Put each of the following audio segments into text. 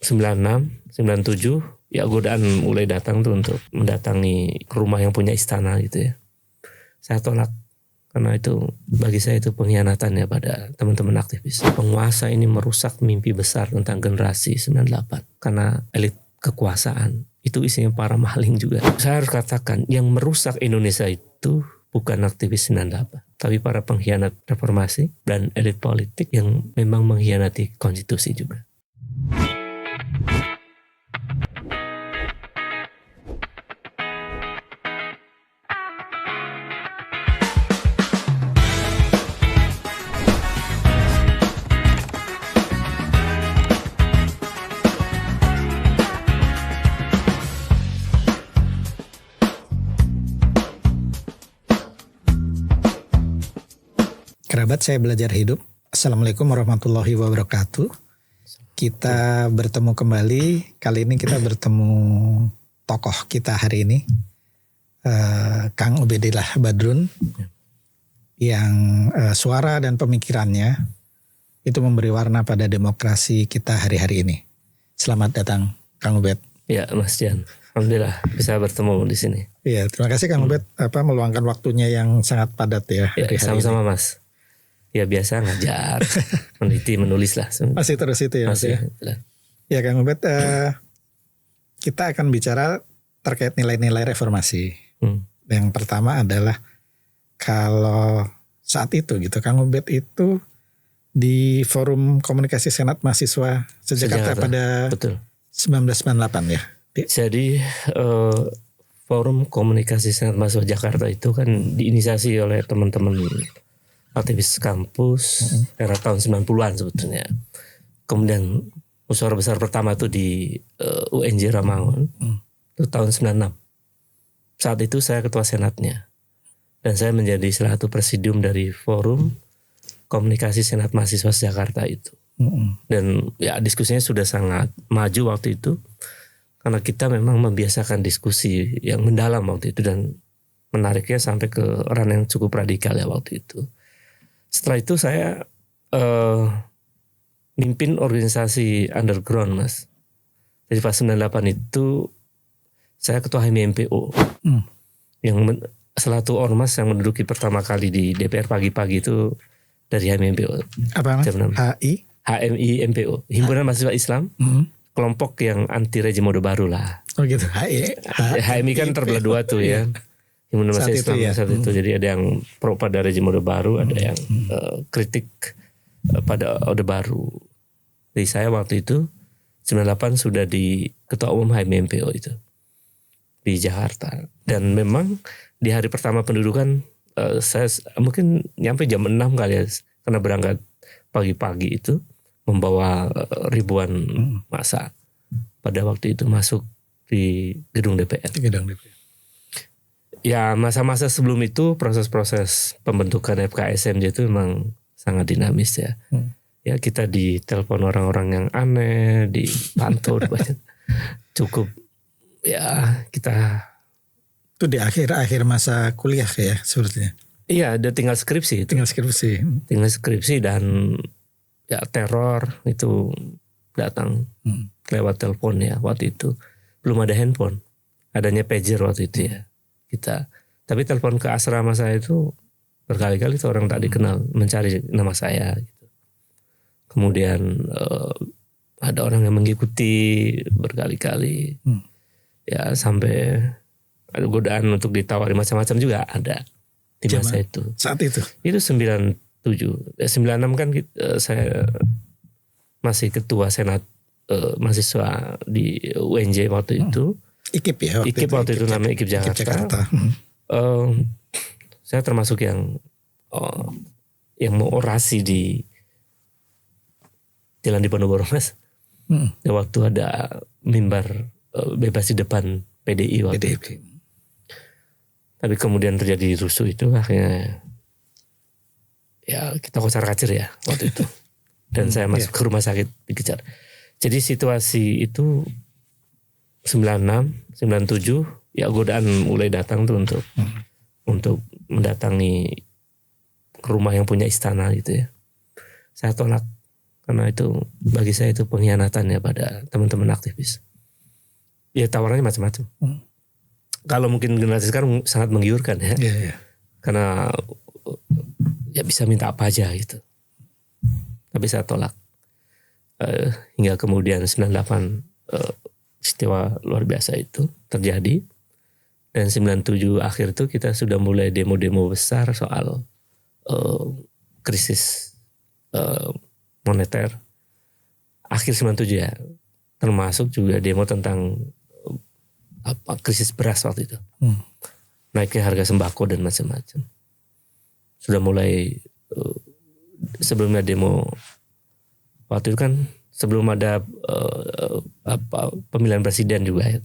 96, 97 ya godaan mulai datang tuh untuk mendatangi rumah yang punya istana gitu ya. Saya tolak karena itu bagi saya itu pengkhianatan ya pada teman-teman aktivis. Penguasa ini merusak mimpi besar tentang generasi 98 karena elit kekuasaan itu isinya para maling juga. Saya harus katakan yang merusak Indonesia itu bukan aktivis 98, tapi para pengkhianat reformasi dan elit politik yang memang mengkhianati konstitusi juga. Kerabat saya belajar hidup. Assalamualaikum warahmatullahi wabarakatuh. Kita bertemu kembali. Kali ini kita bertemu tokoh kita hari ini, Kang Ubedillah Badrun, yang suara dan pemikirannya itu memberi warna pada demokrasi kita hari-hari ini. Selamat datang, Kang Ubed. Ya, Mas Jan. Alhamdulillah bisa bertemu di sini. Iya, terima kasih Kang Ubed meluangkan waktunya yang sangat padat ya. Ya, sama-sama ini. Mas. Ya biasa ngajar, meneliti, menulis lah. Masih terus itu ya. Masih. Ya Kang Ubed, kita akan bicara terkait nilai-nilai reformasi. Yang pertama adalah kalau saat itu gitu, Kang Ubed itu di Forum Komunikasi Senat Mahasiswa Sejakarta pada betul. 1998 ya. Jadi Forum Komunikasi Senat Mahasiswa Jakarta itu kan diinisiasi oleh teman-teman aktivis kampus era tahun 90-an sebetulnya. Kemudian musyawarah besar pertama itu di UNJ Ramangun itu tahun 96. Saat itu saya ketua senatnya. Dan saya menjadi salah satu presidium dari Forum Komunikasi Senat Mahasiswa Jakarta itu. Dan ya diskusinya sudah sangat maju waktu itu. Karena kita memang membiasakan diskusi yang mendalam waktu itu. Dan menariknya sampai ke ranah yang cukup radikal ya waktu itu. Setelah itu saya mimpin organisasi underground, Mas. Jadi pas 98 itu saya ketua HMI-MPO. Yang salah satu ormas yang menduduki pertama kali di DPR pagi-pagi itu dari HMI-MPO. Apa namanya? HMI-MPO. Himpunan Mahasiswa Islam. Kelompok yang anti rejim Orde Baru lah. Oh gitu. HMI kan terbelah dua tuh ya. Himpunan Mahasiswa Islam saat itu. Jadi ada yang pro pada rejim Orde Baru, ada yang kritik pada Orde Baru. Jadi saya waktu itu 98 sudah di Ketua Umum HMI-MPO itu di Jakarta. Dan memang di hari pertama pendudukan saya mungkin nyampe jam 6 kali ya, karena berangkat pagi-pagi itu membawa ribuan massa pada waktu itu masuk di gedung DPR. Ya masa-masa sebelum itu proses-proses pembentukan FKSMJ itu memang sangat dinamis ya. Ya kita ditelepon orang-orang yang aneh, dipantau, cukup ya kita. Itu di akhir masa kuliah ya sebetulnya. Iya, ada tinggal skripsi. Tinggal skripsi dan ya teror itu datang lewat telepon ya waktu itu. Belum ada handphone, adanya pager waktu itu ya. Tapi telepon ke asrama saya itu berkali-kali itu orang tak dikenal mencari nama saya gitu. Kemudian ada orang yang mengikuti berkali-kali ya sampai ada godaan untuk ditawari macam-macam juga ada di masa itu. Saat itu 97, 96 kan saya masih ketua senat mahasiswa di UNJ waktu itu. IKIP waktu itu namanya IKIP Jakarta. Saya termasuk yang mau orasi di Jalan Diponegoro, Mas. Waktu ada mimbar bebas di depan PDI waktu itu. Tapi kemudian terjadi rusuh itu akhirnya ya kita kocar-kacir ya waktu itu. Dan saya masuk ke rumah sakit dikejar. Jadi situasi itu 96, 97 ya godaan mulai datang tuh untuk mendatangi rumah yang punya istana gitu ya. Saya tolak karena itu bagi saya itu pengkhianatan ya pada teman-teman aktivis. Ya tawarannya macam-macam. Kalau mungkin generasi sekarang sangat menggiurkan ya, karena ya bisa minta apa aja gitu. Tapi saya tolak. Hingga kemudian 98 peristiwa luar biasa itu terjadi. Dan 97 akhir itu kita sudah mulai demo-demo besar soal krisis moneter. Akhir 97 ya. Termasuk juga demo tentang krisis beras waktu itu. Naiknya harga sembako dan macam-macam. Sudah mulai sebelumnya demo waktu itu kan sebelum ada pemilihan presiden juga ya,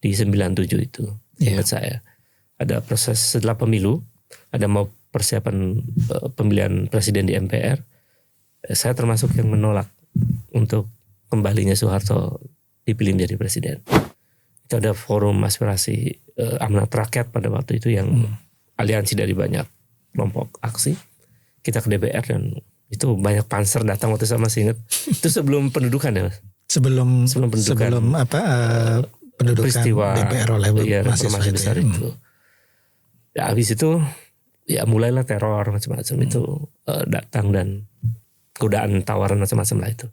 di 97 itu. Ingat saya ada proses setelah pemilu, ada mau persiapan pemilihan presiden di MPR. Saya termasuk yang menolak untuk kembalinya Soeharto dipilih menjadi presiden. Itu ada forum aspirasi amanat rakyat pada waktu itu yang aliansi dari banyak kelompok aksi. Kita ke DPR dan itu banyak panser datang waktu saya masih ingat. Itu sebelum pendudukan ya Mas? Sebelum pendudukan. Pendudukan peristiwa DPR oleh reformasi besar itu. Ya habis itu ya mulailah teror macam-macam itu datang dan godaan tawaran macam-macam lah itu.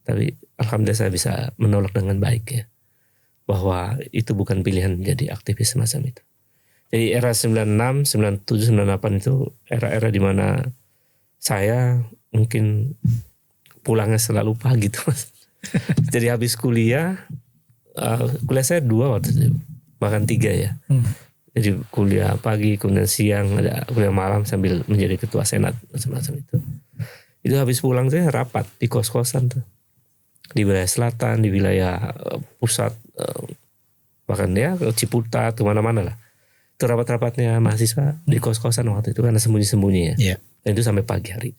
Tapi alhamdulillah saya bisa menolak dengan baik ya. Bahwa itu bukan pilihan menjadi aktivis semacam itu. Jadi era 96, 97, 98 itu era-era di mana saya mungkin pulangnya selalu pagi tuh Mas. Jadi habis kuliah saya 2 waktu itu, bahkan 3 ya. Jadi kuliah pagi, kemudian siang, ada kuliah malam sambil menjadi ketua senat macam-macam itu. Itu habis pulang saya rapat di kos-kosan tuh. Di wilayah selatan, di wilayah pusat, bahkan ya Ciputat, kemana-mana lah. Itu rapat-rapatnya mahasiswa di kos-kosan waktu itu karena sembunyi-sembunyi ya. Dan itu sampai pagi hari.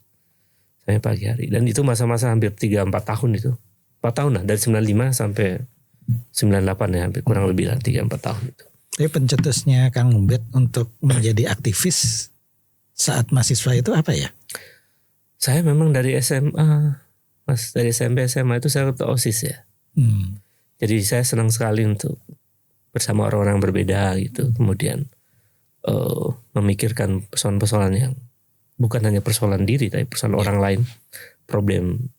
Dan itu masa-masa hampir 3-4 tahun itu. 4 tahun lah, dari 95 sampai 98 ya, hampir kurang lebih lah 3-4 tahun itu. Jadi pencetusnya Kang Ubed untuk menjadi aktivis saat mahasiswa itu apa ya? Saya memang dari SMA, Mas, dari SMP SMA itu saya ketua OSIS ya. Jadi saya senang sekali untuk bersama orang-orang berbeda gitu. Kemudian memikirkan persoalan-persoalan yang bukan hanya persoalan diri, tapi persoalan orang lain, problem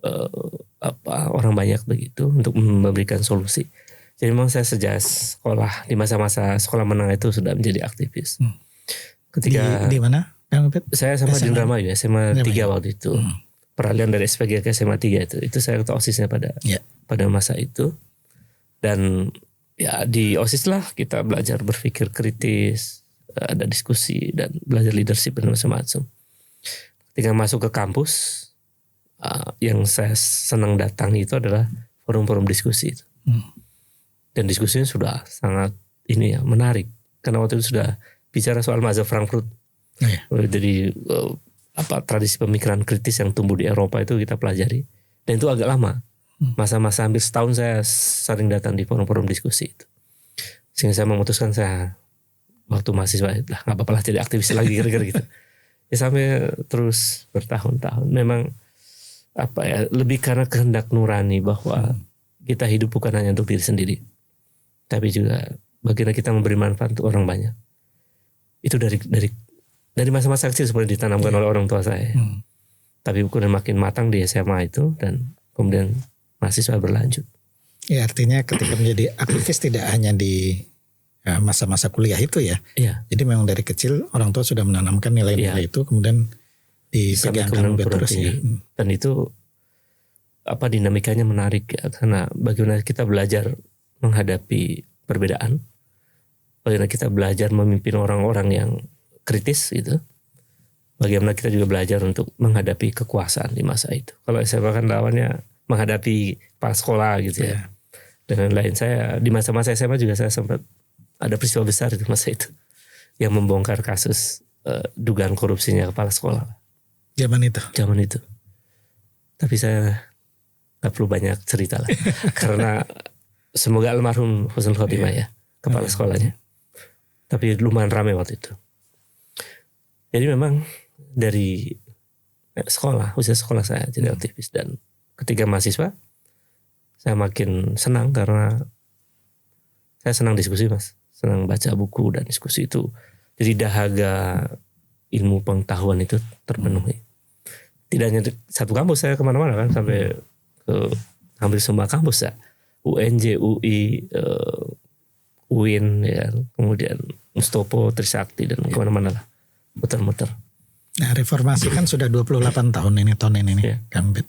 orang banyak begitu untuk memberikan solusi. Jadi memang saya sejak sekolah di masa-masa sekolah menengah itu sudah menjadi aktivis. Ketika di mana? Saya sama di Indramayu ya, SMA 3 waktu itu. Peralihan dari SPG ke SMA 3 itu saya ketua OSISnya pada masa itu. Dan ya di OSIS lah kita belajar berpikir kritis, ada diskusi dan belajar leadership dan macam-macam. Ketika masuk ke kampus, yang saya senang datang itu adalah forum-forum diskusi itu. Dan diskusinya sudah sangat menarik karena waktu itu sudah bicara soal mazhab Frankfurt. Jadi tradisi pemikiran kritis yang tumbuh di Eropa itu kita pelajari dan itu agak lama. Masa-masa hampir setahun saya sering datang di forum-forum diskusi itu. Sehingga saya memutuskan saya waktu mahasiswa lah nggak apa-apa lah jadi aktivis lagi kira-kira gitu. Ya sampai terus bertahun-tahun. Memang lebih karena kehendak nurani bahwa kita hidup bukan hanya untuk diri sendiri, tapi juga bagaimana kita memberi manfaat untuk orang banyak. Itu dari masa-masa kecil seperti ditanamkan oleh orang tua saya. Tapi kemudian makin matang di SMA itu dan kemudian mahasiswa berlanjut. Ya artinya ketika menjadi aktivis tidak hanya di masa-masa kuliah itu ya. Jadi memang dari kecil orang tua sudah menanamkan nilai-nilai itu kemudian dipegang terus ya. Dan itu dinamikanya menarik ya, karena bagaimana kita belajar menghadapi perbedaan, bagaimana kita belajar memimpin orang-orang yang kritis gitu, bagaimana kita juga belajar untuk menghadapi kekuasaan di masa itu. Kalau saya bahkan lawannya menghadapi kepala sekolah gitu ya. Dan lain saya di masa-masa SMA juga saya sempat ada peristiwa besar di masa itu yang membongkar kasus dugaan korupsinya kepala sekolah. Zaman itu. Tapi saya gak perlu banyak cerita lah. Karena semoga almarhum Husnul Khotimah ya kepala sekolahnya. Tapi lumayan ramai waktu itu. Jadi memang dari usia sekolah saya jadi aktivis dan ketika mahasiswa saya makin senang karena saya senang diskusi Mas, senang baca buku dan diskusi itu. Jadi dahaga ilmu pengetahuan itu terpenuhi. Tidak hanya satu kampus, saya kemana-mana kan, sampai ke hampir semua kampus ya, UNJ, UI, UIN, ya, kemudian Mustopo, Trisakti dan kemana-mana lah, muter-muter. Nah, reformasi kan sudah 28 tahun ini Ya. Kang Bet.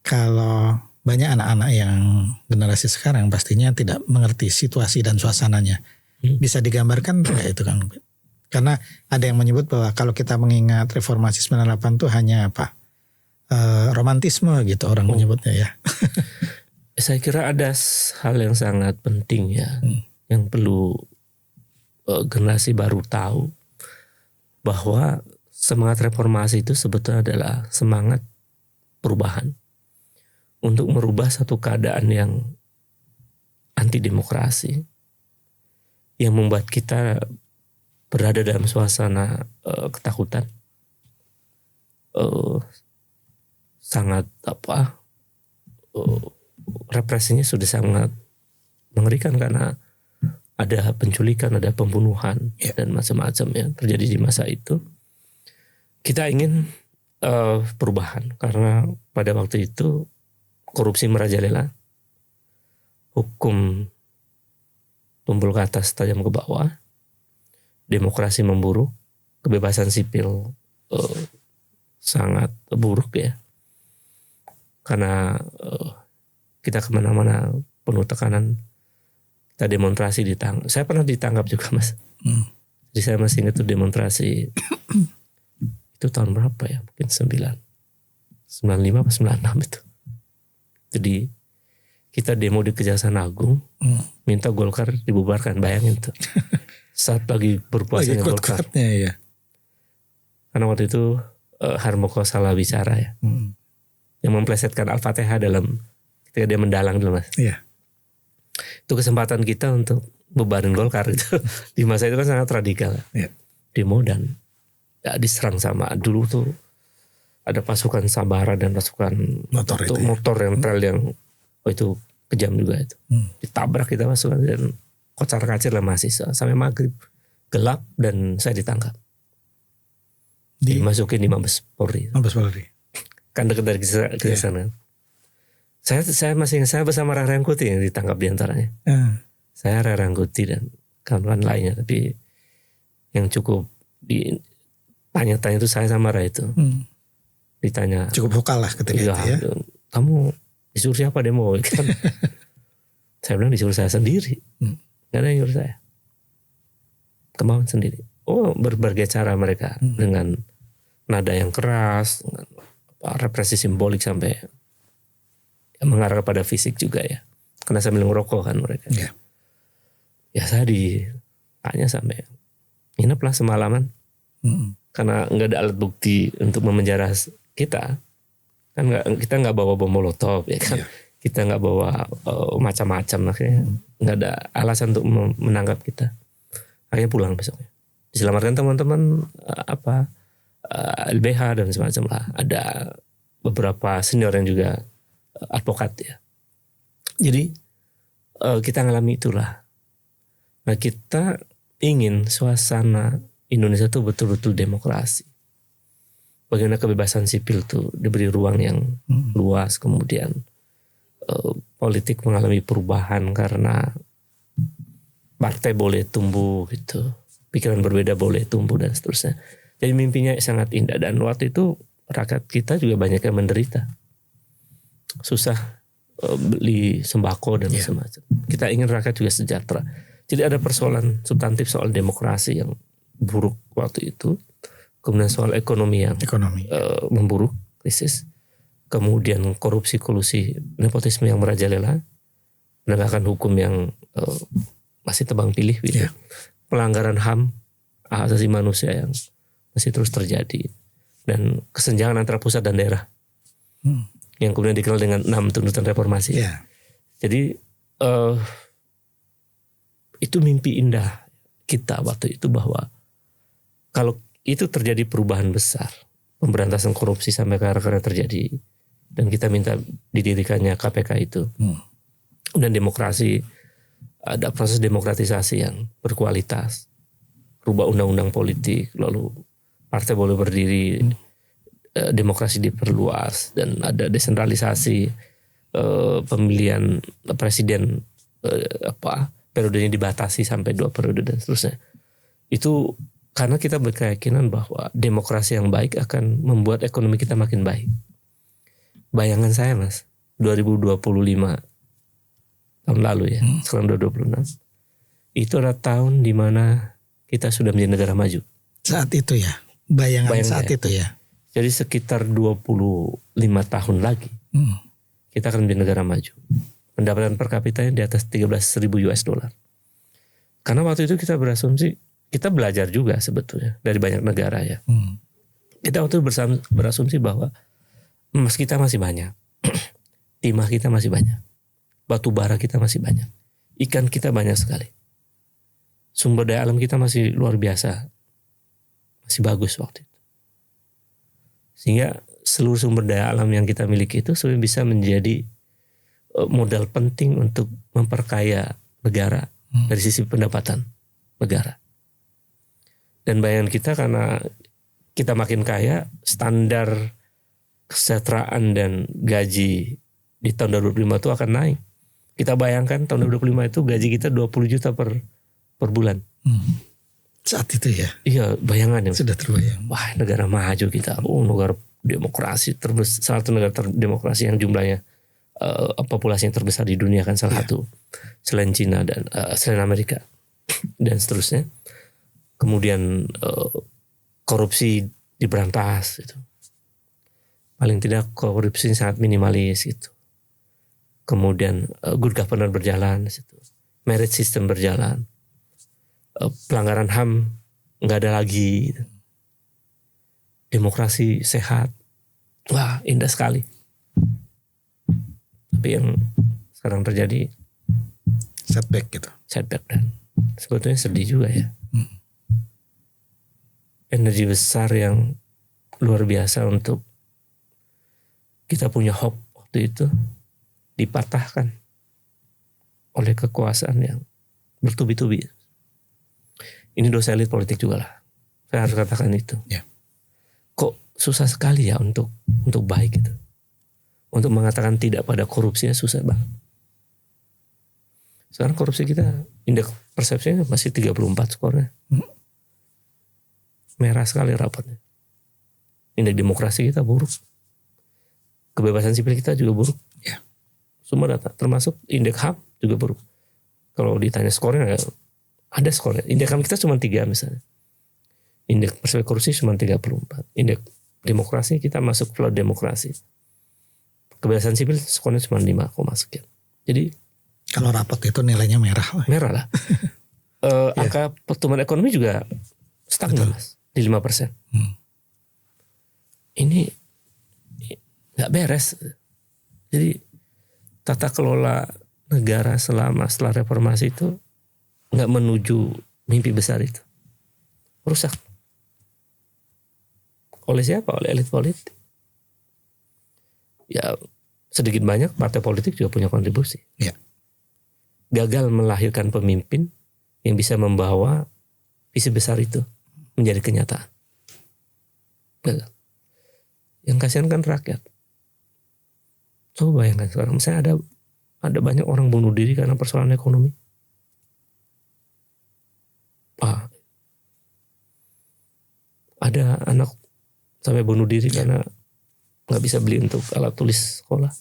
Kalau banyak anak-anak yang generasi sekarang pastinya tidak mengerti situasi dan suasananya. Bisa digambarkan tidak itu Kang Bet? Karena ada yang menyebut bahwa kalau kita mengingat reformasi 98 itu hanya apa? Romantisme gitu orang menyebutnya ya. Saya kira ada hal yang sangat penting ya, yang perlu generasi baru tahu, bahwa semangat reformasi itu sebetulnya adalah semangat perubahan untuk merubah satu keadaan yang anti demokrasi, yang membuat kita berada dalam suasana ketakutan, sangat represinya sudah sangat mengerikan karena ada penculikan, ada pembunuhan dan macam-macam yang terjadi di masa itu. Kita ingin perubahan karena pada waktu itu korupsi merajalela, hukum tumpul ke atas tajam ke bawah, demokrasi memburuk, kebebasan sipil sangat buruk ya, karena kita kemana-mana penuh tekanan. Kita demonstrasi ditangkap. Saya pernah ditangkap juga Mas. Jadi saya masih ingat tuh demonstrasi itu tahun berapa ya? Mungkin 95 atau 96 itu. Jadi kita demo di Kejaksaan Agung, minta Golkar dibubarkan. Bayangin tuh. Saat lagi berpuasanya Golkar. Ya. Karena waktu itu Harmoko salah bicara ya. Yang memplesetkan Al-Fatihah dalam ketika dia mendalang dulu Mas. Iya. Itu kesempatan kita untuk bubarin Golkar itu. Di masa itu kan sangat radikal. Ya. Demo dan ya, diserang sama dulu tuh ada pasukan Sabara dan pasukan motor yang trail yang itu kejam juga itu. Ditabrak kita pasukan dan kocar kacir lah mahasiswa sampai maghrib, gelap dan saya ditangkap. Dimasukin di Mabes Polri. Kan dekat dari ke sana. Saya masih ingat, saya bersama Rarangkuti yang ditangkap diantaranya. Saya Rarangkuti dan kawan-kawan lainnya, tapi yang cukup ditanya-tanya itu saya sama Ra itu. Ditanya. Cukup vokal lah ketika itu ya. Kamu disuruh siapa demo? Kan? Saya bilang disuruh saya sendiri. Gak ada yang nyuruh saya. Kemauan sendiri. Oh, berbagai cara mereka dengan nada yang keras, dengan represi simbolik sampai mengarah kepada fisik juga ya. Karena sambil ngerokok kan mereka. Ya saya ditanya sampai nginep lah semalaman. Karena nggak ada alat bukti untuk memenjara kita. Kan kita nggak bawa bom molotov ya kan. Kita nggak bawa macam-macam akhirnya nggak ada alasan untuk menangkap kita. Akhirnya pulang besoknya. Diselamatkan teman-teman LBH dan semacam lah. Ada beberapa senior yang juga advokat ya. Jadi kita ngalami itulah. Nah kita ingin suasana Indonesia itu betul-betul demokrasi. Bagaimana kebebasan sipil tuh diberi ruang yang luas, kemudian politik mengalami perubahan karena partai boleh tumbuh gitu, pikiran berbeda boleh tumbuh dan seterusnya. Jadi mimpinya sangat indah dan waktu itu rakyat kita juga banyak yang menderita. Susah beli sembako dan semacam. Kita ingin rakyat juga sejahtera. Jadi ada persoalan substantif soal demokrasi yang buruk waktu itu. Kemudian soal ekonomi yang memburuk, krisis. Kemudian korupsi, kolusi, nepotisme yang merajalela. Penegakan hukum yang masih tebang pilih. Gitu. Pelanggaran HAM, hak asasi manusia yang masih terus terjadi. Dan kesenjangan antara pusat dan daerah. Yang kemudian dikenal dengan 6 tuntutan reformasi. Jadi itu mimpi indah kita waktu itu bahwa kalau itu terjadi perubahan besar, pemberantasan korupsi sampai ke arah terjadi dan kita minta didirikannya KPK itu. Dan demokrasi, ada proses demokratisasi yang berkualitas, rubah undang-undang politik, lalu partai boleh berdiri, demokrasi diperluas, dan ada desentralisasi, pemilihan presiden periodenya dibatasi sampai 2 periode dan seterusnya. Itu karena kita berkeyakinan bahwa demokrasi yang baik akan membuat ekonomi kita makin baik. Bayangan saya Mas, 2025 tahun lalu ya, sekarang 2026, itu adalah tahun di mana kita sudah menjadi negara maju. Saat itu ya, bayangan saat ya. itu ya. Jadi sekitar 25 tahun lagi, kita akan menjadi negara maju. Pendapatan per kapitanya di atas 13.000 US dollar. Karena waktu itu kita berasumsi, kita belajar juga sebetulnya dari banyak negara ya. Kita waktu itu berasumsi bahwa emas kita masih banyak, timah kita masih banyak, batu bara kita masih banyak, ikan kita banyak sekali, sumber daya alam kita masih luar biasa, masih bagus waktu itu. Sehingga seluruh sumber daya alam yang kita miliki itu sudah bisa menjadi modal penting untuk memperkaya negara dari sisi pendapatan negara. Dan bayangan kita, karena kita makin kaya, standar kesejahteraan dan gaji di tahun 2025 itu akan naik. Kita bayangkan tahun 2025 itu gaji kita 20 juta per bulan. Saat itu ya? Iya, bayangannya. Sudah terbayang. Wah, negara maju kita. Negara demokrasi terbesar, salah satu negara demokrasi yang jumlahnya populasi yang terbesar di dunia kan, salah satu selain Cina dan selain Amerika dan seterusnya. Kemudian korupsi diberantas itu. Paling tidak korupsi sangat minimalis gitu. Kemudian good governance berjalan situ. Merit system berjalan. Pelanggaran HAM nggak ada lagi gitu. Demokrasi sehat. Wah, indah sekali. Tapi yang sekarang terjadi setback gitu. Setback, dan sebetulnya sedih juga ya. Energi besar yang luar biasa untuk kita punya hope waktu itu dipatahkan oleh kekuasaan yang bertubi-tubi. Ini dosa elit politik juga lah. Saya harus katakan itu. Ya. Kok susah sekali ya untuk baik gitu. Untuk mengatakan tidak pada korupsinya susah banget. Sekarang korupsi kita, indeks persepsinya masih 34 skornya. Merah sekali rapatnya. Indeks demokrasi kita buruk. Kebebasan sipil kita juga buruk. Ya. Semua data, termasuk indeks HAM juga buruk. Kalau ditanya skornya, ada skornya. Indeks HAM kita cuma 3 misalnya. Indeks persepsi korupsi cuma 34. Indeks demokrasi kita masuk flow demokrasi. Kebebasan sipil skornya cuma 5, sekian. Jadi kalau rapot itu nilainya merah lah. Merah lah. Angka pertumbuhan ekonomi juga stagnan Mas, di 5%. Ini nggak beres. Jadi tata kelola negara setelah reformasi itu nggak menuju mimpi besar itu. Rusak. Oleh siapa? Oleh elit politik. Ya sedikit banyak partai politik juga punya kontribusi. Ya. Gagal melahirkan pemimpin yang bisa membawa visi besar itu menjadi kenyataan. Gagal. Yang kasihan kan rakyat. Coba bayangkan sekarang, misalnya ada banyak orang bunuh diri karena persoalan ekonomi. Ada anak sampai bunuh diri karena nggak bisa beli untuk alat tulis sekolah.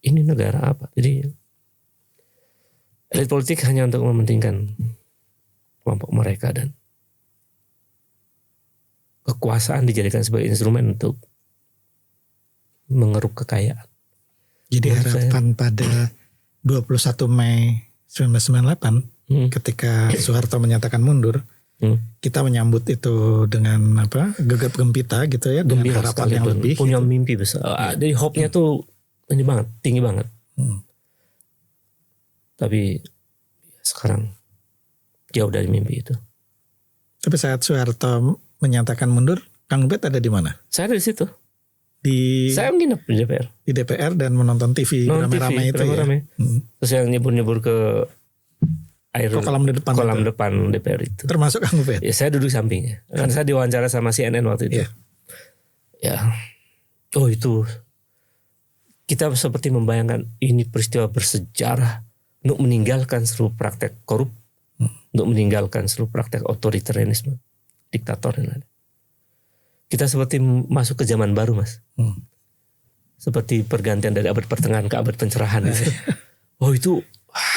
Ini negara apa? Jadi elit politik hanya untuk mementingkan kelompok mereka, dan kekuasaan dijadikan sebagai instrumen untuk mengeruk kekayaan. Jadi harapan pada 21 Mei 1998 ketika Soeharto menyatakan mundur, kita menyambut itu dengan gegap gempita gitu ya, dengan harapan yang lebih. Punya gitu. mimpi besar. Jadi hope-nya tuh ini banget, tinggi banget. Tapi sekarang jauh dari mimpi itu. Tapi saat Soeharto menyatakan mundur, Kang Ubed ada di mana? Saya ada di situ. di Saya nginep di DPR. di DPR dan menonton TV rame-rame itu ya. rame. Terus yang nyebur-nyebur ke air Kolam di depan kolam itu. depan DPR itu. Termasuk Kang Ubed. Ya saya duduk sampingnya. Kan saya diwawancara sama CNN waktu itu. Iya. Ya. Oh itu. Kita seperti membayangkan ini peristiwa bersejarah untuk meninggalkan seluruh praktek korup, untuk meninggalkan seluruh praktek otoritarianisme, diktator dan lain-lain. Kita seperti masuk ke zaman baru, Mas. Seperti pergantian dari abad pertengahan ke abad pencerahan. Gitu. Oh itu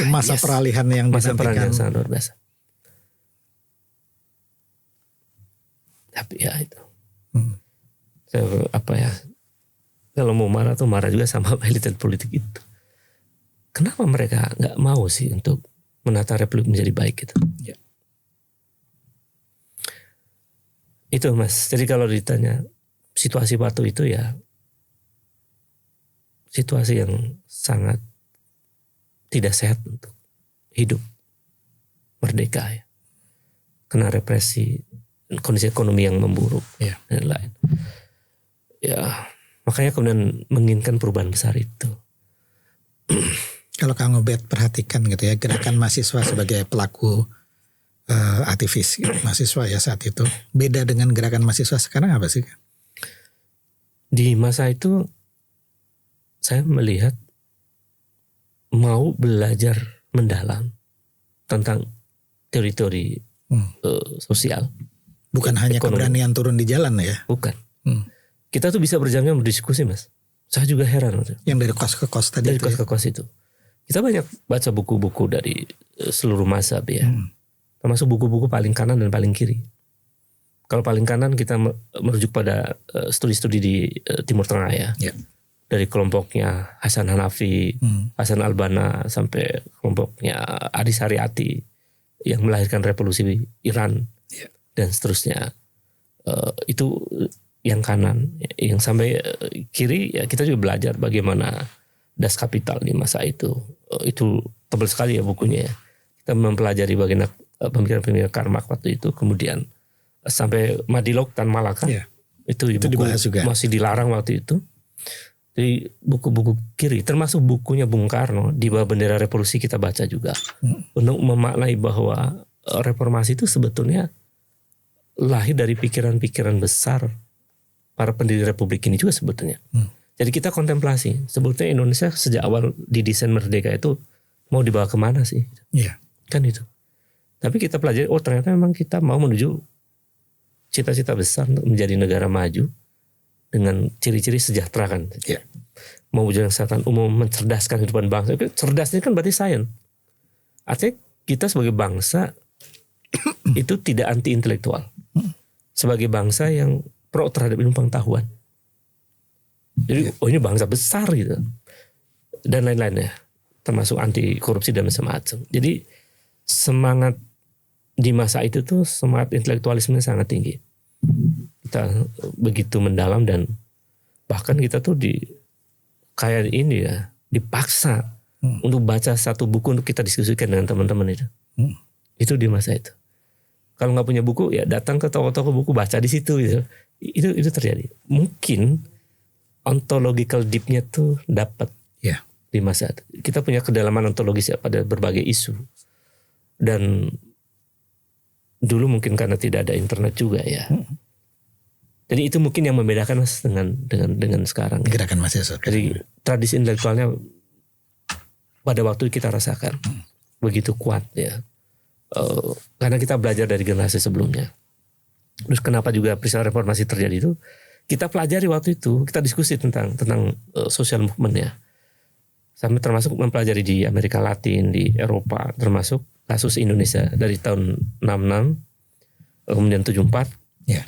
Masa peralihan yang masa peralihan dinantikan. yang sangat luar biasa. Tapi ya itu. Saya, kalau mau marah tuh marah juga sama elit politik itu. Kenapa mereka nggak mau sih untuk menata republik menjadi baik gitu? Ya. Itu Mas. Jadi kalau ditanya situasi waktu itu ya situasi yang sangat tidak sehat untuk hidup merdeka ya. Kena represi, kondisi ekonomi yang memburuk Ya. dan lain. Ya, makanya kemudian menginginkan perubahan besar itu. Kalau Kang Ubed perhatikan gitu ya, gerakan mahasiswa sebagai pelaku aktivis gitu, mahasiswa ya saat itu, beda dengan gerakan mahasiswa sekarang apa sih? Di masa itu saya melihat mau belajar mendalam tentang teori-teori sosial. Bukan hanya Ekonomi. keberanian turun di jalan ya, Bukan. Kita tuh bisa berjam-jam berdiskusi, Mas. Saya juga heran. yang dari kos ke kos tadi Dari itu kos ke kos itu. Kita banyak baca buku-buku dari seluruh mazhab ya. Termasuk buku-buku paling kanan dan paling kiri. Kalau paling kanan kita merujuk pada studi-studi di Timur Tengah ya. Ya. Dari kelompoknya Hasan Hanafi, Hasan Al-Banna sampai kelompoknya Adis Hariati yang melahirkan revolusi Iran dan seterusnya. Itu yang kanan. Yang sampai kiri ya kita juga belajar bagaimana Das Kapital di masa itu. Itu tebal sekali ya bukunya ya. Kita mempelajari bagaimana pemikiran-pemikiran Karl Marx waktu itu. Kemudian sampai Madilog dan Malaka. Ya. Itu buku dibahas juga. masih dilarang waktu itu. Jadi buku-buku kiri termasuk bukunya Bung Karno di bawah bendera revolusi kita baca juga. Untuk memaknai bahwa reformasi itu sebetulnya lahir dari pikiran-pikiran besar para pendiri republik ini juga sebetulnya. Jadi kita kontemplasi sebetulnya Indonesia sejak awal didesain merdeka itu mau dibawa kemana sih? Iya. Kan itu. Tapi kita pelajari, oh ternyata memang kita mau menuju cita-cita besar untuk menjadi negara maju dengan ciri-ciri sejahtera kan. Iya. Mewujudkan kesehatan umum, mencerdaskan kehidupan bangsa. Cerdasnya kan berarti sains. Artinya kita sebagai bangsa itu tidak anti intelektual. Sebagai bangsa yang pro terhadap ilmu pengetahuan. Jadi oh ini bangsa besar gitu. Dan lain-lainnya. Termasuk anti korupsi dan macam-macam. Jadi semangat di masa itu tuh semangat intelektualisme sangat tinggi. Kita begitu mendalam dan bahkan kita tuh kayak ini ya dipaksa untuk baca satu buku untuk kita diskusikan dengan teman-teman itu. Itu di masa itu. Kalau nggak punya buku ya datang ke toko-toko buku baca di situ gitu. Itu terjadi. Mungkin ontological deep-nya tuh dapat Ya. di masa itu. Kita punya kedalaman ontologis ya pada berbagai isu. Dan dulu mungkin karena tidak ada internet juga ya. Jadi itu mungkin yang membedakan Mas dengan sekarang. Ya. Gerakan mahasiswa. Jadi tradisi intelektualnya pada waktu kita rasakan begitu kuat ya. Karena kita belajar dari generasi sebelumnya. Terus kenapa juga peristiwa reformasi terjadi itu? Kita pelajari waktu itu, kita diskusi tentang social movement ya. Sampai termasuk mempelajari di Amerika Latin, di Eropa, termasuk kasus Indonesia dari tahun 66, kemudian 74, ya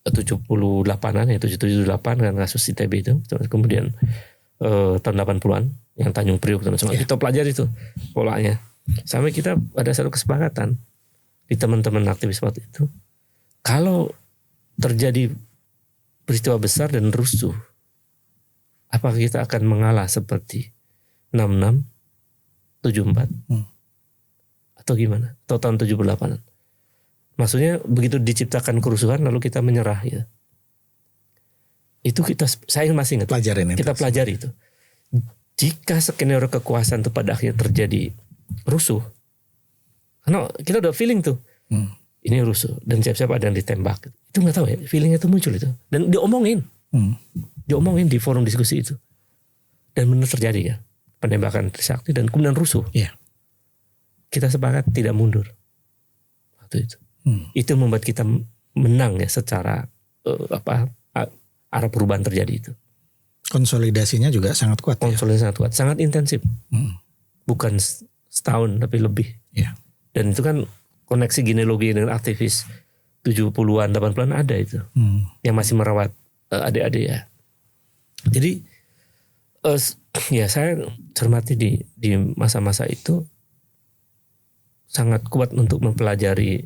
78-an, ya 77-78 kan kasus ITB itu, kemudian tahun 80-an yang Tanjung Priok dan semacamnya. Kita pelajari itu polanya. Sampai kita ada satu kesepakatan di teman-teman aktivis waktu itu, kalau terjadi peristiwa besar dan rusuh, apakah kita akan mengalah seperti 66, 74, atau gimana? Atau tahun 78-an? Maksudnya begitu diciptakan kerusuhan lalu kita menyerah ya. Itu saya masih ingat. Pelajarin itu. Kita pelajari itu. Jika skenario kekuasaan itu pada akhirnya terjadi rusuh, karena kita udah feeling tuh, ini rusuh dan siap-siap ada yang ditembak. Itu nggak tahu ya, feelingnya itu muncul itu dan diomongin di forum diskusi itu, dan benar terjadi ya penembakan Trisakti dan kemudian rusuh. Yeah. Kita sepakat tidak mundur waktu itu. Itu membuat kita menang ya secara arah perubahan terjadi itu. Konsolidasinya juga sangat kuat. Konsolidasi sangat kuat, sangat intensif. Bukan setahun tapi lebih. Yeah. Dan itu kan koneksi genealogi dengan aktivis 70-an, 80-an ada itu. Yang masih merawat adik-adik ya. Jadi ya saya cermati di masa-masa itu sangat kuat untuk mempelajari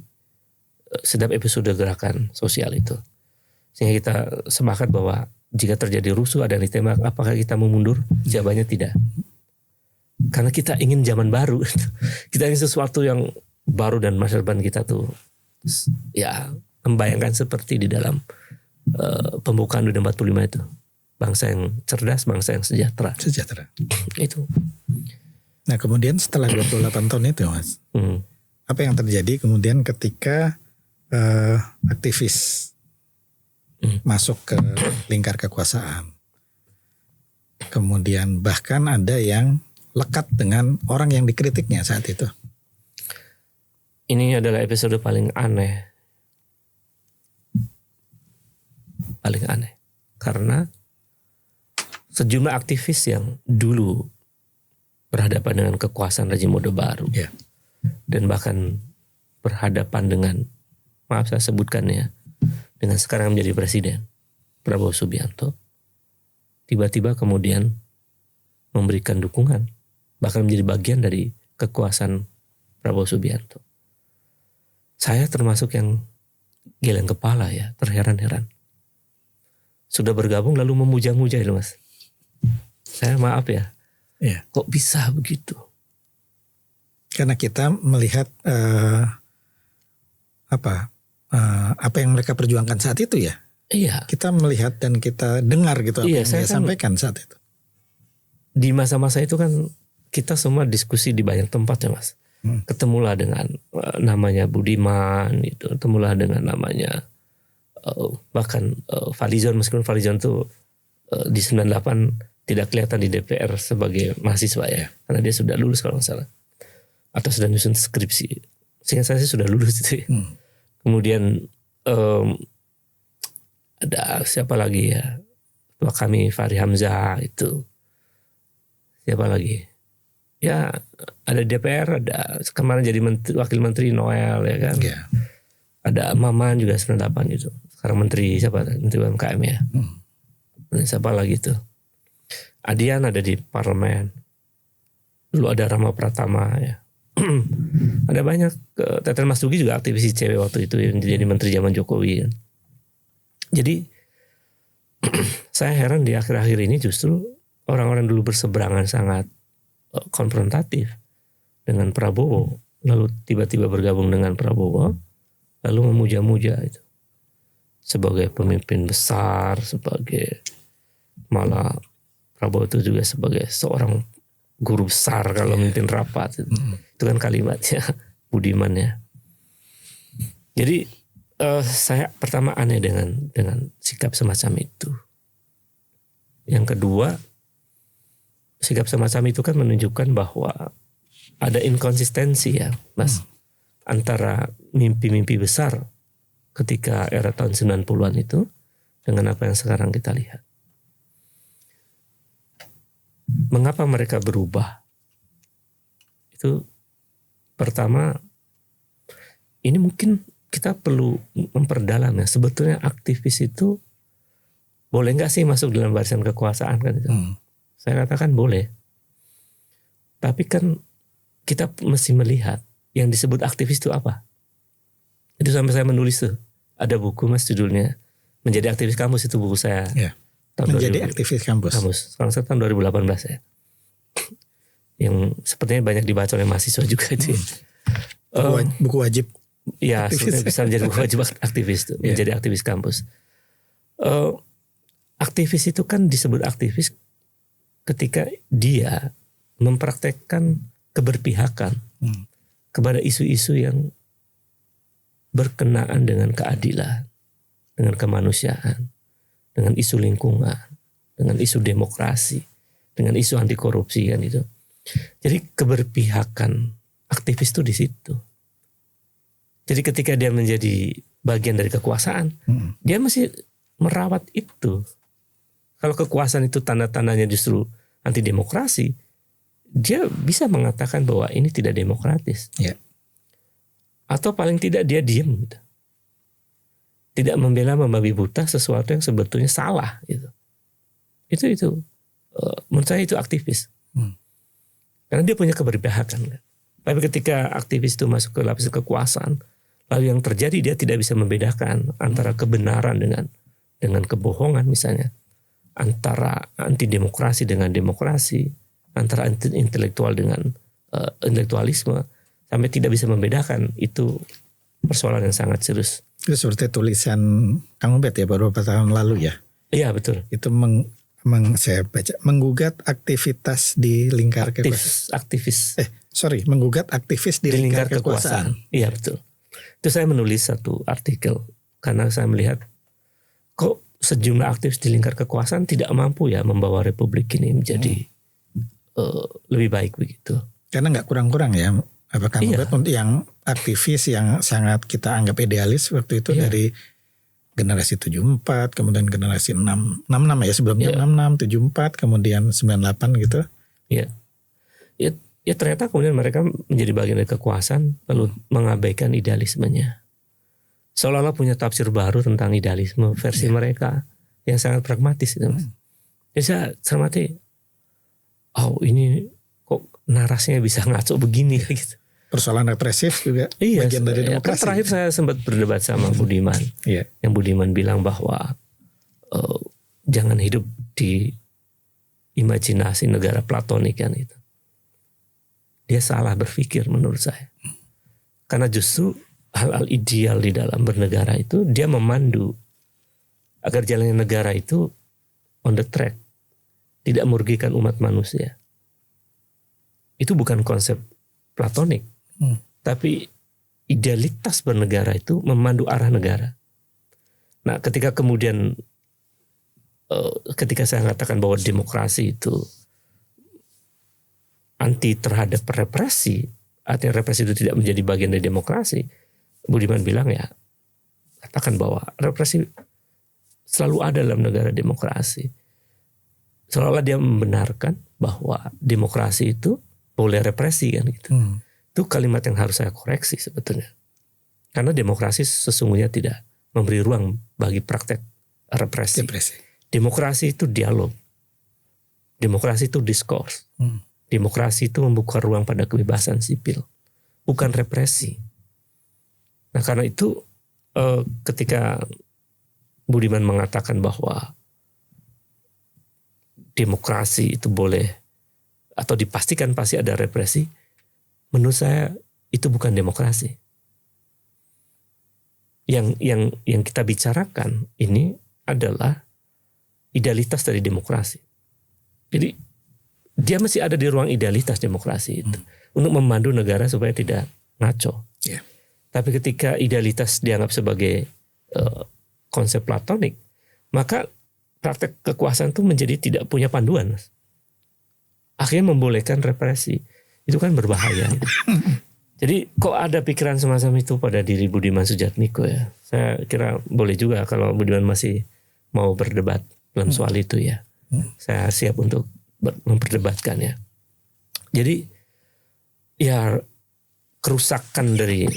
setiap episode gerakan sosial itu. Sehingga kita sepakat bahwa jika terjadi rusuh ada yang ditembak, apakah kita mau mundur? Jawabannya tidak. Karena kita ingin zaman baru. Kita ingin sesuatu yang baru dan masa depan kita tuh ya membayangkan seperti di dalam pembukaan UUD 45 itu. Bangsa yang cerdas, bangsa yang sejahtera. Sejahtera. Itu. Nah kemudian setelah 28 tahun itu Mas, apa yang terjadi kemudian ketika aktivis masuk ke lingkar kekuasaan. Kemudian bahkan ada yang lekat dengan orang yang dikritiknya saat itu. Ini adalah episode paling aneh. Paling aneh. Karena sejumlah aktivis yang dulu berhadapan dengan kekuasaan rejim Orde Baru. Yeah. Dan bahkan berhadapan dengan, maaf saya sebutkannya, dengan sekarang menjadi presiden Prabowo Subianto, tiba-tiba kemudian memberikan dukungan, bahkan menjadi bagian dari kekuasaan Prabowo Subianto. Saya termasuk yang geleng kepala ya, terheran-heran. Sudah bergabung lalu memuja-muja itu Mas. Saya maaf ya, kok bisa begitu? Karena kita melihat apa yang mereka perjuangkan saat itu ya. Iya. Kita melihat dan kita dengar gitu apa yang dia sampaikan saat itu. Di masa-masa itu kan kita semua diskusi di banyak tempat ya Mas. Ketemulah dengan namanya Budiman, gitu. Ketemulah dengan namanya bahkan Fadlizon, meskipun Fadlizon tuh di 98 tidak kelihatan di DPR sebagai mahasiswa ya, karena dia sudah lulus kalau nggak salah, atau sudah nyusun skripsi. Sehingga saya sih sudah lulus itu ya. Kemudian ada siapa lagi ya? Tua kami Fahri Hamzah itu. Siapa lagi? Ya ada DPR, ada kemarin jadi wakil menteri Noel ya kan. Yeah. Ada Maman juga 98 gitu. Sekarang menteri siapa? Menteri UMKM ya. Dan siapa lagi tuh? Adian ada di parlemen. Dulu ada Rama Pratama ya. Ada banyak. Teten Mas Dugi juga aktivis cewek waktu itu yang jadi menteri zaman Jokowi kan. Jadi saya heran di akhir-akhir ini justru orang-orang dulu berseberangan sangat konfrontatif dengan Prabowo, lalu tiba-tiba bergabung dengan Prabowo, lalu memuja-muja itu sebagai pemimpin besar, sebagai malah Prabowo itu juga sebagai seorang guru besar kalau memimpin rapat itu kan kalimatnya Budiman ya. Jadi saya pertama aneh dengan sikap semacam itu. Yang kedua, sikap semacam itu kan menunjukkan bahwa ada inkonsistensi ya Mas, antara mimpi-mimpi besar ketika era tahun 90-an itu dengan apa yang sekarang kita lihat. Mengapa mereka berubah? Itu pertama, ini mungkin kita perlu memperdalam ya. Sebetulnya aktivis itu boleh nggak sih masuk dalam barisan kekuasaan kan itu? Saya katakan boleh. Tapi kan kita mesti melihat yang disebut aktivis itu apa. Itu sampai saya menulis tuh. Ada buku Mas judulnya Menjadi Aktivis Kampus, itu buku saya. Yeah. Menjadi aktivis kampus. Sekarang saya tahun 2018 ya. Yang sepertinya banyak dibaca oleh mahasiswa juga itu. Buku wajib. Ya, sebenarnya bisa menjadi buku wajib aktivis tuh. Menjadi aktivis kampus. aktivis itu kan disebut aktivis ketika dia mempraktekkan keberpihakan kepada isu-isu yang berkenaan dengan keadilan, dengan kemanusiaan, dengan isu lingkungan, dengan isu demokrasi, dengan isu anti korupsi kan itu. Jadi keberpihakan aktivis itu di situ. Jadi ketika dia menjadi bagian dari kekuasaan, dia masih merawat itu. Kalau kekuasaan itu tanda-tandanya justru anti demokrasi, dia bisa mengatakan bahwa ini tidak demokratis. Ya. Atau paling tidak dia diam gitu. Tidak membela membabi buta sesuatu yang sebetulnya salah gitu. Itu menurut saya itu aktivis. Karena dia punya keberpihakan kan. Tapi ketika aktivis itu masuk ke lapisan kekuasaan, lalu yang terjadi dia tidak bisa membedakan antara kebenaran dengan kebohongan misalnya, antara anti demokrasi dengan demokrasi, antara anti intelektual dengan intelektualisme, sampai tidak bisa membedakan, itu persoalan yang sangat serius. Itu seperti tulisan Kang Ubed ya beberapa tahun lalu ya. Iya betul. Itu saya baca menggugat aktivitas di lingkar kekuasaan. Menggugat aktivis di lingkar kekuasaan. Iya betul. Itu saya menulis satu artikel karena saya melihat kok sejumlah aktivis di lingkar kekuasaan tidak mampu ya membawa republik ini menjadi lebih baik begitu. Karena nggak kurang-kurang ya. Apakah untuk yang aktivis yang sangat kita anggap idealis waktu itu dari generasi 74, kemudian generasi 66 ya sebelumnya 66, 74, kemudian 98 gitu. Iya. Ya ternyata kemudian mereka menjadi bagian dari kekuasaan lalu mengabaikan idealismenya. Seolah-olah punya tafsir baru tentang idealisme versi mereka yang sangat pragmatis itu. Jadi saya cermati, ini kok narasinya bisa ngaco begini gitu. Persoalan represif juga bagian dari demokrasi. Terakhir saya sempat berdebat sama Budiman. Yang Budiman bilang bahwa jangan hidup di imajinasi negara platonik kan itu. Dia salah berpikir menurut saya. Karena justru hal-hal ideal di dalam bernegara itu dia memandu agar jalannya negara itu on the track. Tidak merugikan umat manusia. Itu bukan konsep platonik. Tapi idealitas bernegara itu memandu arah negara. Nah ketika kemudian ketika saya mengatakan bahwa demokrasi itu anti terhadap represi, artinya represi itu tidak menjadi bagian dari demokrasi, Budiman bilang ya katakan bahwa represi selalu ada dalam negara demokrasi. Seolah-olah dia membenarkan bahwa demokrasi itu boleh represi kan gitu. Itu kalimat yang harus saya koreksi sebetulnya. Karena demokrasi sesungguhnya tidak memberi ruang bagi praktek represi. Demokrasi itu dialog. Demokrasi itu diskurs. Demokrasi itu membuka ruang pada kebebasan sipil. Bukan represi. Nah karena itu ketika Budiman mengatakan bahwa demokrasi itu boleh atau dipastikan pasti ada represi, menurut saya itu bukan demokrasi. Yang kita bicarakan ini adalah idealitas dari demokrasi. Jadi dia masih ada di ruang idealitas demokrasi itu untuk memandu negara supaya tidak ngaco. Tapi ketika idealitas dianggap sebagai konsep platonik, maka praktek kekuasaan itu menjadi tidak punya panduan. Akhirnya membolehkan represi. Itu kan berbahaya. Jadi kok ada pikiran semacam itu pada diri Budiman Sujatmiko ya. Saya kira boleh juga kalau Budiman masih mau berdebat dalam soal itu ya. Saya siap untuk memperdebatkan ya. Jadi ya kerusakan dari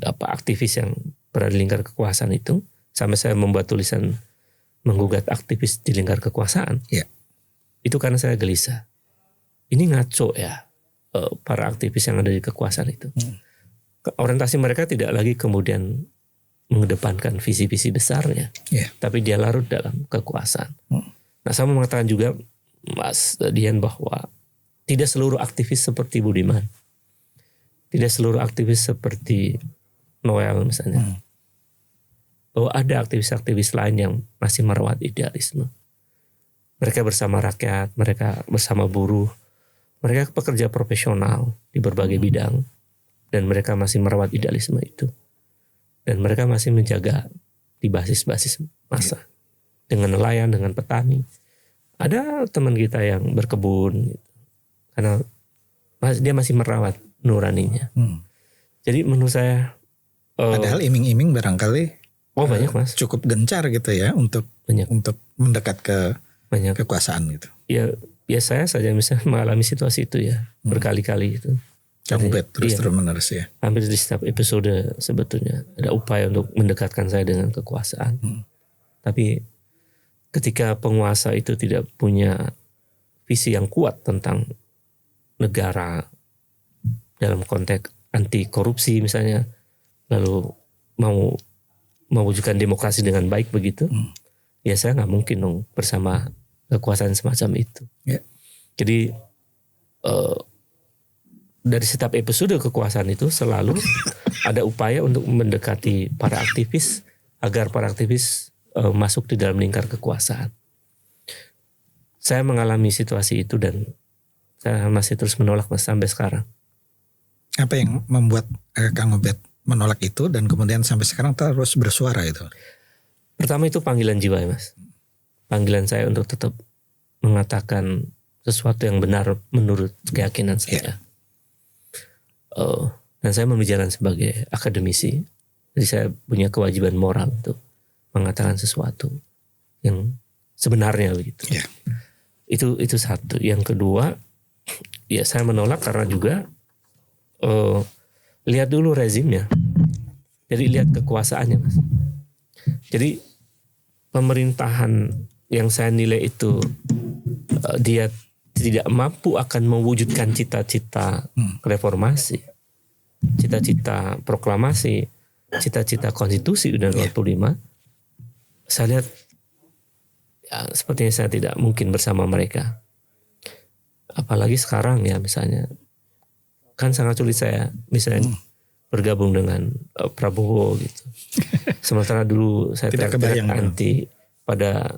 aktivis yang berada di lingkar kekuasaan itu, sampai saya membuat tulisan menggugat aktivis di lingkar kekuasaan. Itu karena saya gelisah. Ini ngaco ya para aktivis yang ada di kekuasaan itu. Orientasi mereka tidak lagi kemudian mengedepankan visi-visi besarnya, tapi dia larut dalam kekuasaan. Nah saya mau mengatakan juga Mas Dian bahwa tidak seluruh aktivis seperti Budiman, tidak seluruh aktivis seperti Noel misalnya. bahwa ada aktivis-aktivis lain yang masih merawat idealisme. Mereka bersama rakyat, mereka bersama buruh, mereka pekerja profesional di berbagai bidang, dan mereka masih merawat idealisme itu. Dan mereka masih menjaga di basis-basis massa. Dengan nelayan, dengan petani. Ada teman kita yang berkebun, gitu. Karena dia masih merawat nuraninya. Jadi menurut saya, padahal iming-iming barangkali banyak mas, cukup gencar gitu ya untuk mendekat ke banyak kekuasaan gitu. Ya saya saja misalnya mengalami situasi itu ya berkali-kali itu. Kang Ubed terus menerus ya. Hampir di setiap episode sebetulnya ada upaya untuk mendekatkan saya dengan kekuasaan. Tapi ketika penguasa itu tidak punya visi yang kuat tentang negara dalam konteks anti korupsi misalnya, lalu mau mewujudkan demokrasi dengan baik begitu, ya saya nggak mungkin dong bersama kekuasaan semacam itu. Jadi dari setiap episode kekuasaan itu selalu ada upaya untuk mendekati para aktivis agar para aktivis masuk di dalam lingkar kekuasaan. Saya mengalami situasi itu dan saya masih terus menolak mas sampai sekarang. Apa yang membuat Kang Ubed menolak itu dan kemudian sampai sekarang terus bersuara itu? Pertama itu panggilan jiwa ya mas. Panggilan saya untuk tetap mengatakan sesuatu yang benar menurut keyakinan saya. Dan saya memilih jalan sebagai akademisi. Jadi saya punya kewajiban moral untuk mengatakan sesuatu yang sebenarnya begitu. Itu satu. Yang kedua, ya saya menolak karena juga lihat dulu rezimnya. Jadi lihat kekuasaannya mas. Jadi pemerintahan yang saya nilai itu dia tidak mampu akan mewujudkan cita-cita reformasi, cita-cita proklamasi, cita-cita konstitusi Undang 45. Saya lihat ya, sepertinya saya tidak mungkin bersama mereka. Apalagi sekarang ya misalnya, kan sangat sulit saya misalnya bergabung dengan Prabowo gitu. Sementara dulu saya tidak anti pada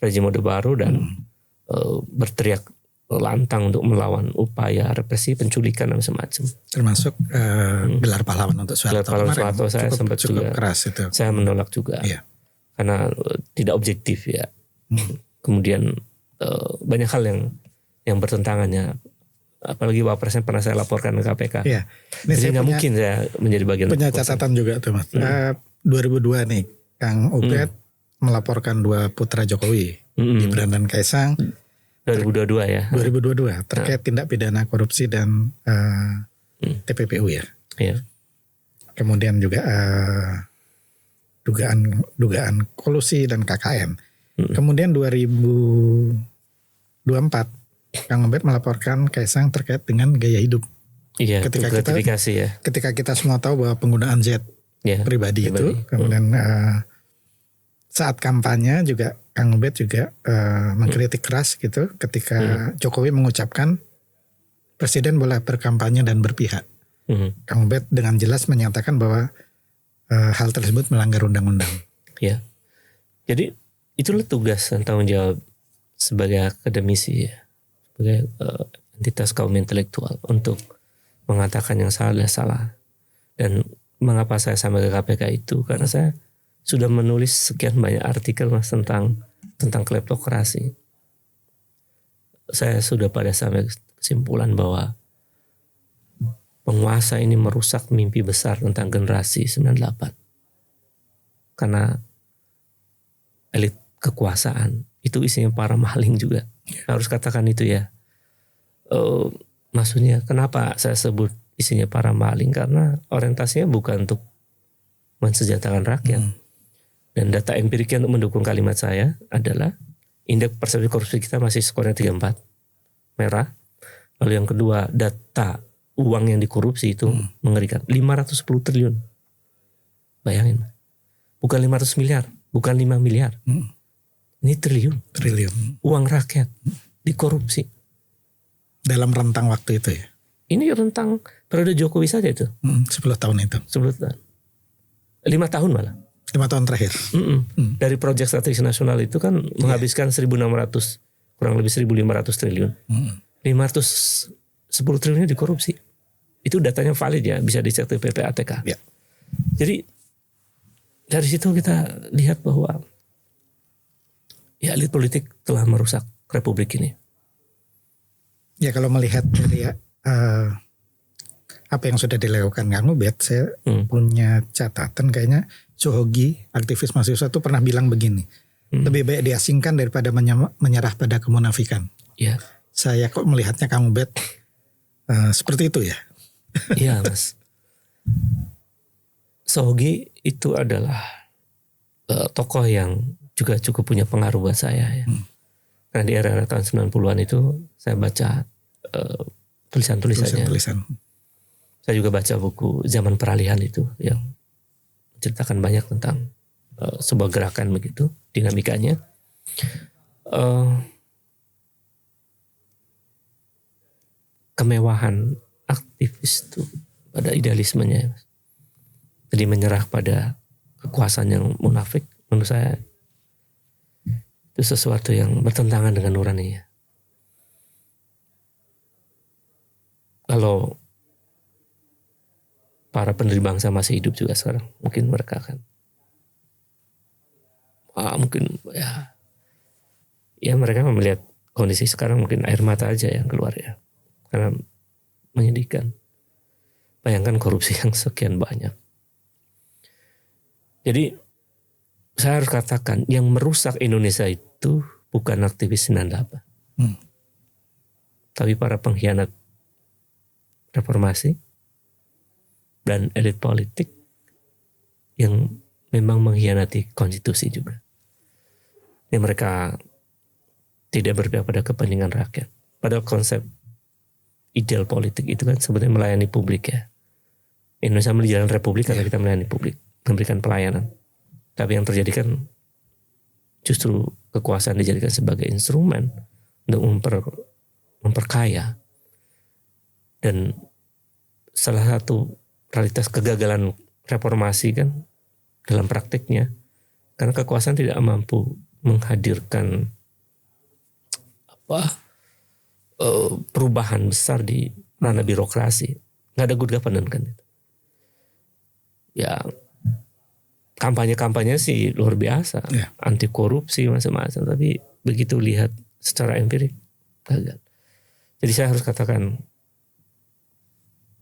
rezim Orde Baru dan berteriak lantang untuk melawan upaya represi, penculikan dan semacam. Termasuk gelar pahlawan untuk Soeharto. Gelar pahlawan Soeharto saya sempat juga keras itu. Saya menolak juga karena tidak objektif ya. Kemudian banyak hal yang bertentangannya. Apalagi Wapresnya pernah saya laporkan ke KPK. Jadi nggak mungkin saya menjadi bagian. Punya catatan juga tuh mas. 2002 nih Kang Ubed melaporkan dua putra Jokowi, Gibran dan Kaisang. 2022 ya. 2022 terkait tindak pidana korupsi dan TPPU ya. Kemudian juga dugaan kolusi dan KKN. Kemudian 2024 Kang Ubed melaporkan Kaisang terkait dengan gaya hidup. Ketika kita semua tahu bahwa penggunaan jet pribadi itu, kemudian saat kampanye juga Kang Ubed juga mengkritik keras gitu ketika Jokowi mengucapkan presiden boleh berkampanye dan berpihak. Kang Ubed dengan jelas menyatakan bahwa hal tersebut melanggar undang-undang. Jadi itulah tugas dan tanggung jawab sebagai akademisi ya. Sebagai entitas kaum intelektual untuk mengatakan yang salah. Dan mengapa saya sampai ke KPK itu karena saya sudah menulis sekian banyak artikel mas tentang kleptokrasi. Saya sudah pada sampai kesimpulan bahwa penguasa ini merusak mimpi besar tentang generasi 98. Karena elit kekuasaan itu isinya para maling juga. Harus katakan itu ya. Maksudnya kenapa saya sebut isinya para maling? Karena orientasinya bukan untuk mensejahterakan rakyat. Dan data empiriknya untuk mendukung kalimat saya adalah indeks persepsi korupsi kita masih skornya 34. Merah. Lalu yang kedua data uang yang dikorupsi itu mengerikan. 510 triliun. Bayangin. Bukan 500 miliar. Bukan 5 miliar. Ini triliun. Uang rakyat dikorupsi. Dalam rentang waktu itu ya? Ini rentang periode Jokowi saja itu. 10 tahun itu. 10 tahun. 5 tahun malah. 5 tahun terakhir. Dari proyek strategis nasional itu kan menghabiskan 1.600, kurang lebih 1.500 triliun. 510 triliunnya dikorupsi. Itu datanya valid ya, bisa dicek di PPATK. Ya. Jadi dari situ kita lihat bahwa ya elit politik telah merusak republik ini. Ya kalau melihat dari apa yang sudah dilakukan Kang Ubed, saya punya catatan kayaknya Sohogi, aktivis mahasiswa itu pernah bilang begini, lebih baik diasingkan daripada menyerah pada kemunafikan. Ya. Saya kok melihatnya Kang Ubed seperti itu ya. Iya Mas. Sohogi itu adalah tokoh yang juga cukup punya pengaruh buat saya ya. Karena di era tahun 90-an itu saya baca tulisan-tulisannya. Saya juga baca buku Zaman Peralihan itu yang menceritakan banyak tentang sebuah gerakan begitu, dinamikanya. Kemewahan aktivis itu pada idealismenya. Jadi menyerah pada kekuasaan yang munafik, menurut saya itu sesuatu yang bertentangan dengan nuraninya. Kalau para pendiri bangsa masih hidup juga sekarang, mungkin mereka akan mungkin ya mereka melihat kondisi sekarang mungkin air mata aja yang keluar ya, karena menyedihkan. Bayangkan korupsi yang sekian banyak. Jadi saya harus katakan yang merusak Indonesia itu bukan aktivis 98, tapi para pengkhianat reformasi dan elit politik yang memang mengkhianati konstitusi juga. Yang mereka tidak berpihak pada kepentingan rakyat. Padahal konsep ideal politik itu kan sebenarnya melayani publik ya. Indonesia menjadi republik karena kita melayani publik, memberikan pelayanan. Tapi yang terjadi kan justru kekuasaan dijadikan sebagai instrumen untuk memperkaya. Dan salah satu realitas kegagalan reformasi kan dalam praktiknya, karena kekuasaan tidak mampu menghadirkan perubahan besar di ranah birokrasi, nggak ada good governance kan. Ya kampanye sih luar biasa, anti korupsi macam-macam, tapi begitu lihat secara empirik gagal. Jadi saya harus katakan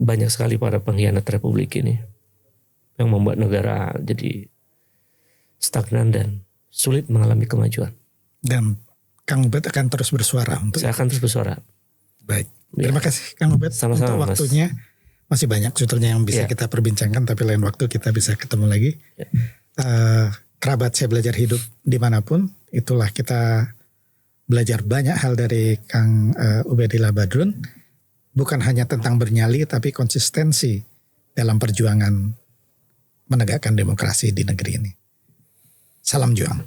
banyak sekali para pengkhianat republik ini yang membuat negara jadi stagnan dan sulit mengalami kemajuan. Dan Kang Ubed akan terus bersuara untuk saya akan terus bersuara. Baik, terima kasih Kang Ubed untuk waktunya. Masih banyak sebetulnya yang bisa kita perbincangkan, tapi lain waktu kita bisa ketemu lagi. Kerabat Saya Belajar Hidup dimanapun, itulah kita belajar banyak hal dari Kang Ubedillah Badrun. Bukan hanya tentang bernyali, tapi konsistensi dalam perjuangan menegakkan demokrasi di negeri ini. Salam juang.